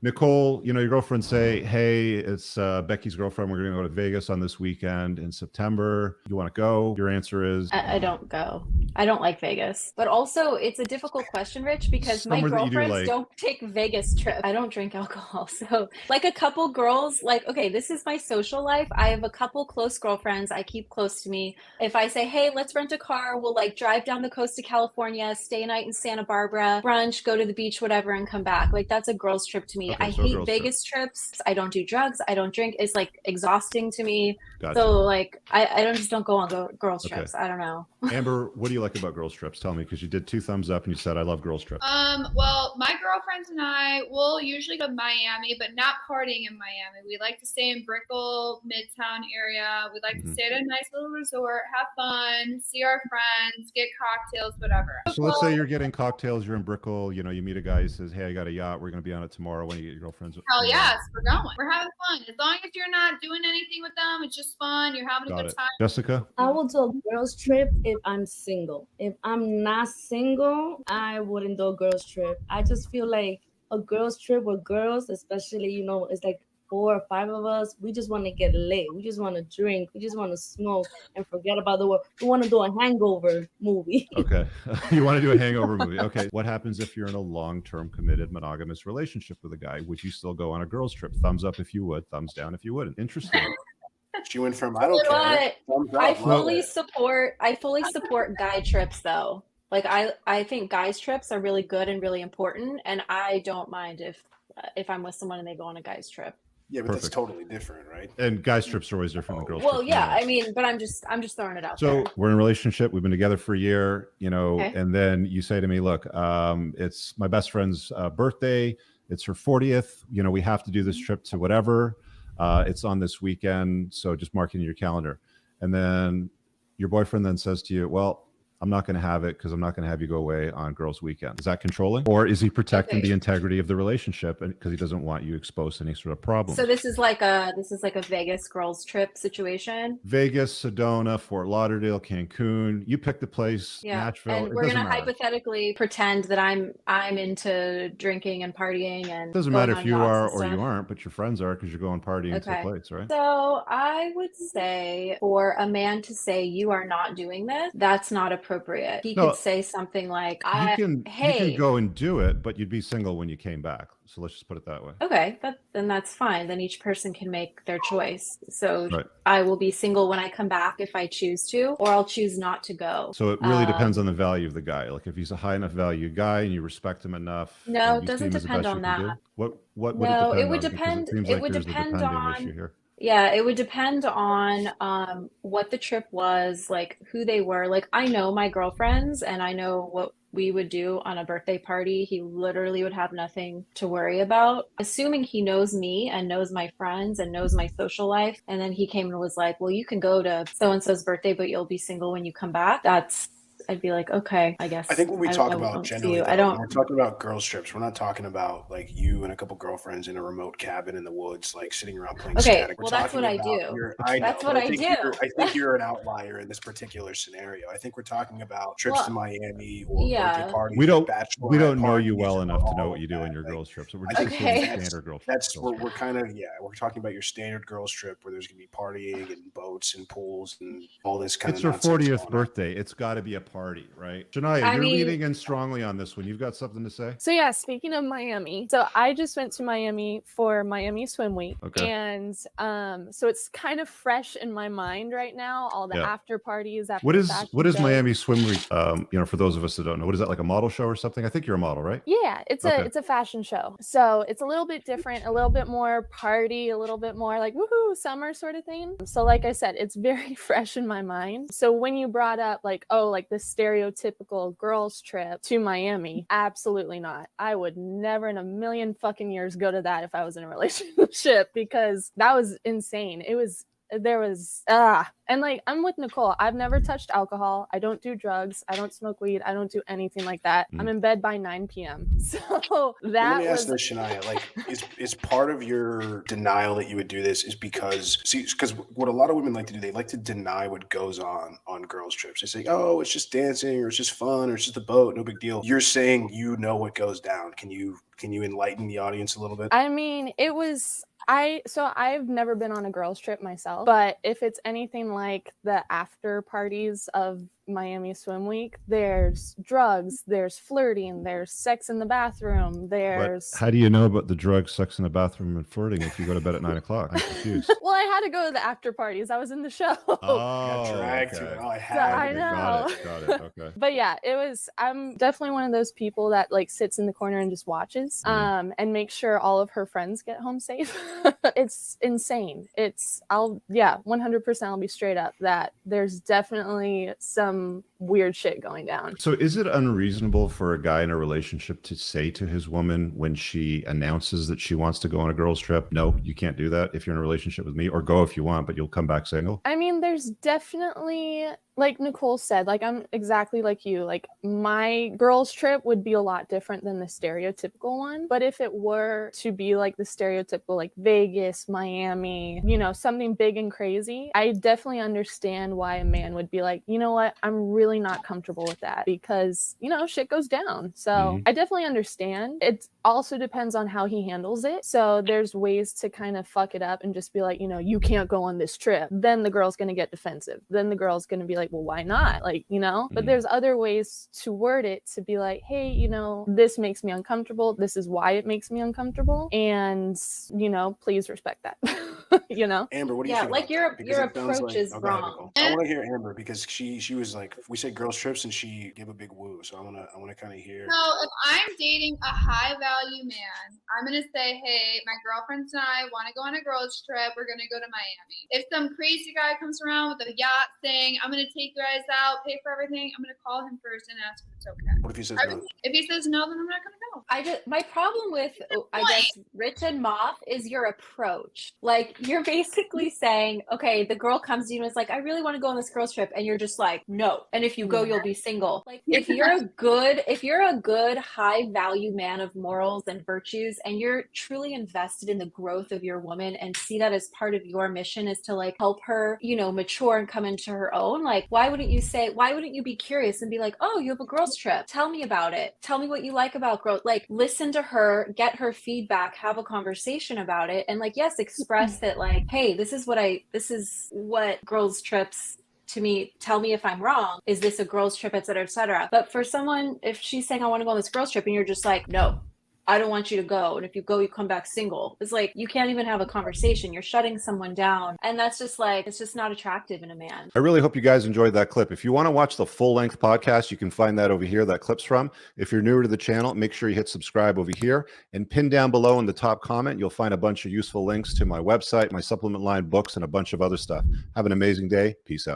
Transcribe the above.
Nicole, your girlfriend say, hey, it's Becky's girlfriend. We're going to go to Vegas on this weekend in September. You want to go? Your answer is I don't go. I don't like Vegas. But also, it's a difficult question, Rich, because my somewhere that you do girlfriends like. don't take Vegas trips. I don't drink alcohol. So, like a couple girls, like, okay, this is my social life. I have a couple close girlfriends I keep close to me. If I say, hey, let's rent a car, we'll like drive down the coast of California, stay a night in Santa Barbara, brunch, go to the beach, whatever, and come back. Like, that's a girl's trip to me. Okay, I so a hate girl's trip. Vegas trips. I don't do drugs. I don't drink. It's like exhausting to me. Gotcha. So like I don't just don't go on girls Okay. trips. I don't know. Amber, what do you like about girls trips? Tell me, because you did 2 thumbs up and you said I love girls trips. Well, my girlfriends and I will usually go to Miami, but not partying in Miami. We like to stay in Brickell, Midtown area. We like to stay at a nice little resort, have fun, see our friends, get cocktails, whatever. So let's say you're getting cocktails, you're in Brickell, you meet a guy who says, hey, I got a yacht, we're going to be on it tomorrow. When you get your girlfriends? Hell yes, we're going. We're having fun. As long as you're not doing anything with them, it's just fun. You're having a good time. Jessica? I will do a girls trip if I'm single. If I'm not single, I wouldn't do a girls trip. I just feel like a girls trip with girls, especially, it's like 4 or 5 of us, we just want to get lit. We just want to drink. We just want to smoke and forget about the world. We want to do a hangover movie. Okay. You want to do a hangover movie. Okay. What happens if you're in a long-term committed monogamous relationship with a guy? Would you still go on a girls trip? Thumbs up if you would, thumbs down if you wouldn't. Interesting. She went from I don't care. I fully support guy trips though. Like I think guys trips are really good and really important, and I don't mind if I'm with someone and they go on a guys trip. Yeah, but that's totally different, right? And guys trips are always different than girls trips. trips. Well, yeah, I mean, but I'm just throwing it out there. So we're in a relationship. We've been together for a year, Okay. and then you say to me, look, it's my best friend's birthday. It's her 40th. We have to do this trip to whatever. It's on this weekend. So just mark it in your calendar. And then your boyfriend then says to you, well, I'm not going to have it because I'm not going to have you go away on girls' weekend. Is that controlling? Or is he protecting the integrity of the relationship because he doesn't want you exposed to any sort of problem? So this is like a Vegas girls trip situation. Vegas, Sedona, Fort Lauderdale, Cancun. You pick the place, Nashville. And we're going to hypothetically pretend that I'm into drinking and partying. And it doesn't matter if you are or you aren't, but your friends are because you're going partying to the place, right? So I would say for a man to say you are not doing this, that's not appropriate. He could say something like, you can go and do it, but you'd be single when you came back. So let's just put it that way. Okay, then that's fine. Then each person can make their choice. So I will be single when I come back if I choose to, or I'll choose not to go. So it really depends on the value of the guy. Like if he's a high enough value guy and you respect him enough. No, it doesn't depend on that. What would it would depend? It would depend on. Yeah, it would depend on what the trip was, like who they were. Like I know my girlfriends and I know what we would do on a birthday party. He literally would have nothing to worry about. Assuming he knows me and knows my friends and knows my social life. And then he came and was like, well, you can go to so-and-so's birthday, but you'll be single when you come back. I'd be like, okay, I guess. I think when we talk about generally, when we're talking about girls trips, we're not talking about like you and a couple girlfriends in a remote cabin in the woods, like sitting around playing static. Well, that's what I do. That's what I do. I think you're an outlier in this particular scenario. I think we're talking about trips to Miami or birthday parties. We don't know you well enough to know what you do on your girls trips. So we're just standard girls trips. We're kind of we're talking about your standard girls trip where there's gonna be partying and boats and pools and all this kind of. It's her 40th birthday. It's got to be a party, right? Shania, you're leading in strongly on this one. You've got something to say? So yeah, speaking of Miami, so I just went to Miami for Miami Swim Week. Okay. And so it's kind of fresh in my mind right now, all the after parties. What is Miami Swim Week? For those of us that don't know, what is that, like a model show or something? I think you're a model, right? Yeah, it's a fashion show. So it's a little bit different, a little bit more party, a little bit more like woohoo summer sort of thing. So like I said, it's very fresh in my mind. So when you brought up like, oh, like the stereotypical girls trip to Miami, absolutely not. I would never in a million fucking years go to that if I was in a relationship because that was insane. It was there was and like I'm with Nicole. I've never touched alcohol. I don't do drugs. I don't smoke weed. I don't do anything like that. I'm in bed by 9 p.m. So let me ask this, Shania. Like, is part of your denial that you would do this is because what a lot of women like to do, they like to deny what goes on girls' trips. They say, oh, it's just dancing, or it's just fun, or it's just a boat, no big deal. You're saying you know what goes down. Can you enlighten the audience a little bit? I mean, it was so I've never been on a girls' trip myself, but if it's anything like the after parties of Miami Swim Week, there's drugs, there's flirting, there's sex in the bathroom, there's... But how do you know about the drugs, sex in the bathroom, and flirting if you go to bed at 9 o'clock? I'm confused. Well, I had to go to the after parties. I was in the show. Oh, got dragged to it. Oh, I know. Got it. Okay. But yeah, I'm definitely one of those people that like sits in the corner and just watches, and makes sure all of her friends get home safe. It's insane. 100% I'll be straight up that there's definitely some weird shit going down. So is it unreasonable for a guy in a relationship to say to his woman when she announces that she wants to go on a girls' trip, no, you can't do that if you're in a relationship with me, or go if you want, but you'll come back single? I mean, there's definitely, like Nicole said, like I'm exactly like you. Like my girls' trip would be a lot different than the stereotypical one. But if it were to be like the stereotypical, like Vegas, Miami, something big and crazy, I definitely understand why a man would be like, you know what, I'm really not comfortable with that because, shit goes down. So I definitely understand. It also depends on how he handles it. So there's ways to kind of fuck it up and just be like, you can't go on this trip. Then the girl's going to get defensive. Then the girl's going to be like, well, why not? Like, but there's other ways to word it to be like, hey, this makes me uncomfortable. This is why it makes me uncomfortable. And, please respect that. Amber, what do you think? Like your approach is wrong. I want to hear Amber because she was like, we said girls' trips and she gave a big woo. So I want to kind of hear. So if I'm dating a high value man, I'm going to say, hey, my girlfriends and I want to go on a girls' trip. We're going to go to Miami. If some crazy guy comes around with a yacht thing, I'm going to take you guys out, pay for everything. I'm going to call him first and ask if it's okay. What if he says no? If he says no, then I'm not going to go. My problem with, I guess, Rich and Moth is your approach. Like, you're basically saying, okay, the girl comes to you and is like, I really want to go on this girls' trip. And you're just like, no. And if you go, you'll be single. Like, if you're a good high value man of morals and virtues, and you're truly invested in the growth of your woman and see that as part of your mission is to like help her, mature and come into her own, like, why wouldn't you be curious and be like, oh, you have a girls' trip. Tell me about it. Tell me what you like about growth. Like, listen to her, get her feedback, have a conversation about it. And like, yes, express that like, hey, this is what girls' trips to me, tell me if I'm wrong. Is this a girls' trip, et cetera, et cetera. But for someone, if she's saying, I want to go on this girls' trip, and you're just like, no, I don't want you to go. And if you go, you come back single. It's like, you can't even have a conversation. You're shutting someone down. And that's just like, it's just not attractive in a man. I really hope you guys enjoyed that clip. If you want to watch the full length podcast, you can find that over here, that clip's from. If you're newer to the channel, make sure you hit subscribe over here and pin down below in the top comment. You'll find a bunch of useful links to my website, my supplement line, books, and a bunch of other stuff. Have an amazing day. Peace out.